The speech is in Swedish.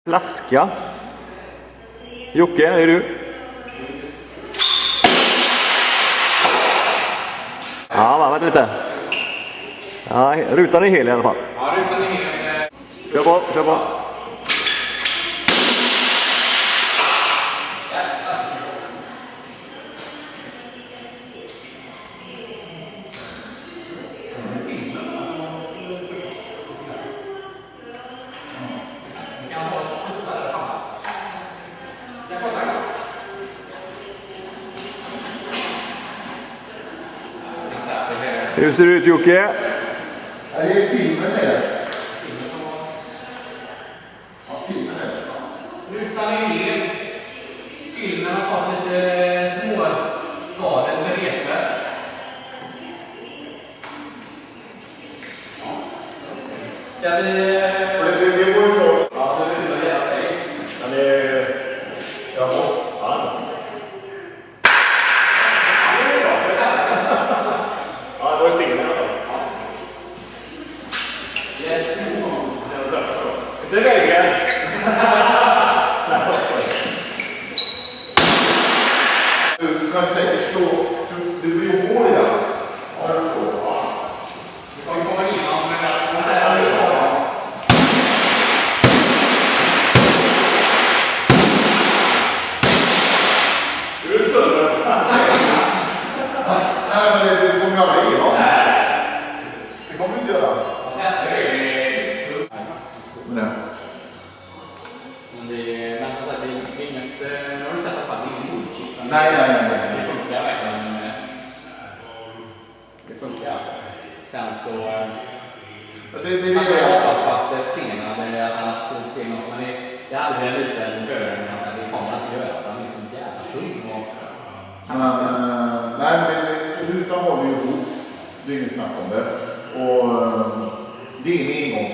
Flaska. Jocke, är du? Ja, vänta lite. Ja, rutan är hel i alla fall. Ja, rutan är hel. Kör på, kör på. Hur ser det ut, Jocke? Är det filmen där? Ja, filmen där. Rutan är hel. Filmen har fått lite små skador med repor. Ska vi... Det går ju bra. Ja, så det är så jävla dig. Ja, det är... Ja, ja, det var ju stegen i alla fall. Yes. Det är vägen. Du kan säkert slå. Det blir ju hål i den. Ja, du får. Vi kommer komma igenom med det. Du är sönder. Nej, men det kommer ju aldrig igenom. Det kommer du inte göra. Jag testar det med yxor. Nej. Men det är inget... Nu har du sett att det är ingen motkick. Nej. Det funkar verkligen. Det funkar alltså. Sen så... Man kan hoppas att senare att se något som är... Jag hade en liten förövning att det kommer att göra för han är så jävla tung. Nej, men rutan håller ju ihop. Det är inget snack om det. Och det är en engång.